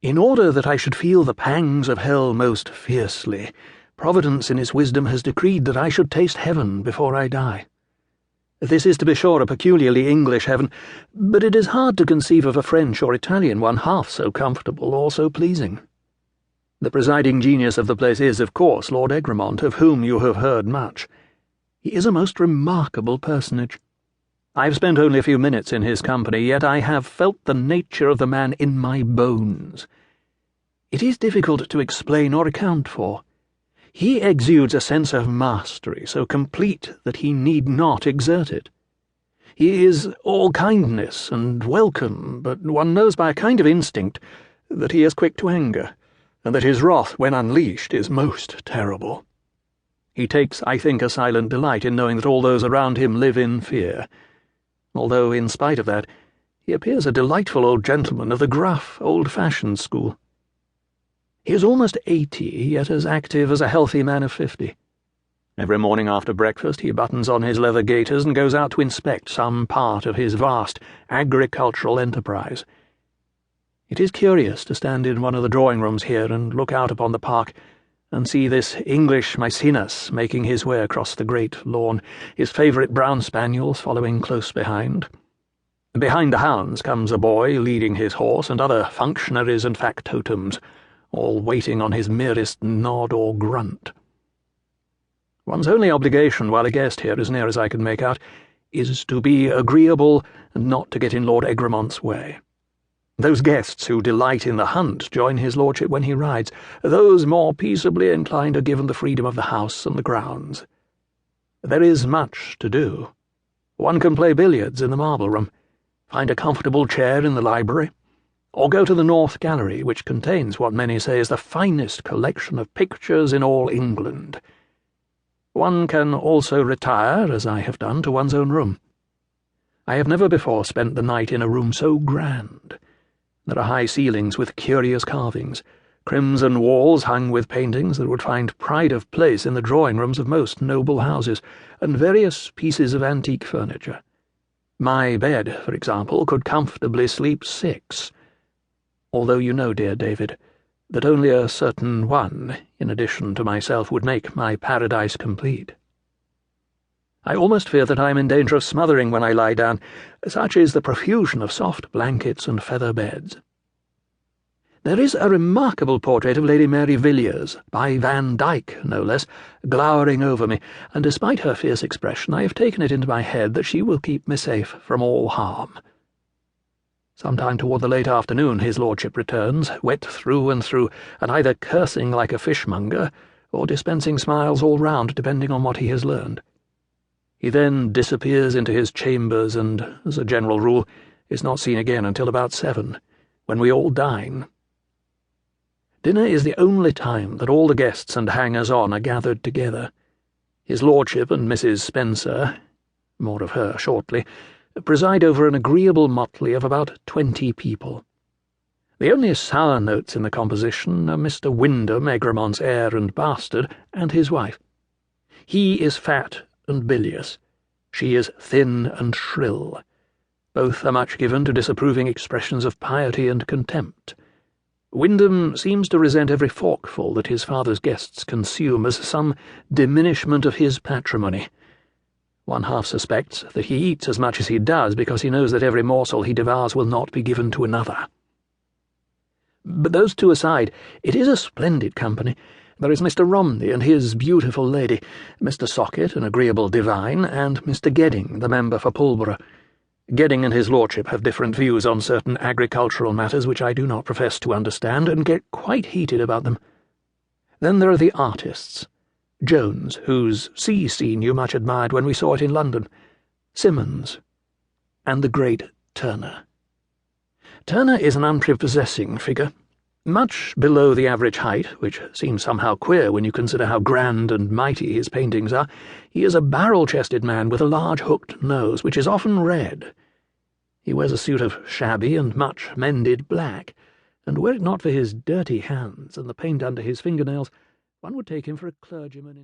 In order that I should feel the pangs of hell most fiercely, Providence in its wisdom has decreed that I should taste heaven before I die. This is to be sure a peculiarly English heaven, but it is hard to conceive of a French or Italian one half so comfortable or so pleasing. The presiding genius of the place is, of course, Lord Egremont, of whom you have heard much. He is a most remarkable personage. I have spent only a few minutes in his company, yet I have felt the nature of the man in my bones. It is difficult to explain or account for. He exudes a sense of mastery so complete that he need not exert it. He is all kindness and welcome, but one knows by a kind of instinct that he is quick to anger, and that his wrath, when unleashed, is most terrible. He takes, I think, a silent delight in knowing that all those around him live in fear, although, in spite of that, he appears a delightful old gentleman of the gruff, old-fashioned school. He is almost 80, yet as active as a healthy man of 50. Every morning after breakfast he buttons on his leather gaiters and goes out to inspect some part of his vast agricultural enterprise. It is curious to stand in one of the drawing-rooms here and look out upon the park and see this English Maecenas making his way across the great lawn, his favourite brown spaniels following close behind. Behind the hounds comes a boy leading his horse, and other functionaries and factotums, all waiting on his merest nod or grunt. One's only obligation while a guest here, as near as I can make out, is to be agreeable and not to get in Lord Egremont's way. Those guests who delight in the hunt join his lordship when he rides. Those more peaceably inclined are given the freedom of the house and the grounds. There is much to do. One can play billiards in the marble room, find a comfortable chair in the library, or go to the North Gallery, which contains what many say is the finest collection of pictures in all England. One can also retire, as I have done, to one's own room. I have never before spent the night in a room so grand. There are high ceilings with curious carvings, crimson walls hung with paintings that would find pride of place in the drawing-rooms of most noble houses, and various pieces of antique furniture. My bed, for example, could comfortably sleep 6, although you know, dear David, that only a certain one, in addition to myself, would make my paradise complete. I almost fear that I am in danger of smothering when I lie down, such is the profusion of soft blankets and feather beds. There is a remarkable portrait of Lady Mary Villiers, by Van Dyck, no less, glowering over me, and despite her fierce expression, I have taken it into my head that she will keep me safe from all harm. Sometime toward the late afternoon his lordship returns, wet through and through, and either cursing like a fishmonger, or dispensing smiles all round, depending on what he has learned. He then disappears into his chambers and, as a general rule, is not seen again until about 7, when we all dine. Dinner is the only time that all the guests and hangers-on are gathered together. His lordship and Mrs. Spencer, more of her shortly, preside over an agreeable motley of about 20 people. The only sour notes in the composition are Mr. Wyndham, Egremont's heir and bastard, and his wife. He is fat and bilious. She is thin and shrill. Both are much given to disapproving expressions of piety and contempt. Wyndham seems to resent every forkful that his father's guests consume as some diminishment of his patrimony. One half suspects that he eats as much as he does because he knows that every morsel he devours will not be given to another. But those two aside, it is a splendid company. There is Mr. Romney and his beautiful lady, Mr. Socket, an agreeable divine, and Mr. Gedding, the member for Pulborough. Gedding and his lordship have different views on certain agricultural matters which I do not profess to understand, and get quite heated about them. Then there are the artists. Jones, whose sea scene you much admired when we saw it in London, Symonds, and the great Turner. Turner is an unprepossessing figure, much below the average height, which seems somehow queer when you consider how grand and mighty his paintings are. He is a barrel-chested man with a large hooked nose, which is often red. He wears a suit of shabby and much mended black, and were it not for his dirty hands and the paint under his fingernails, one would take him for a clergyman in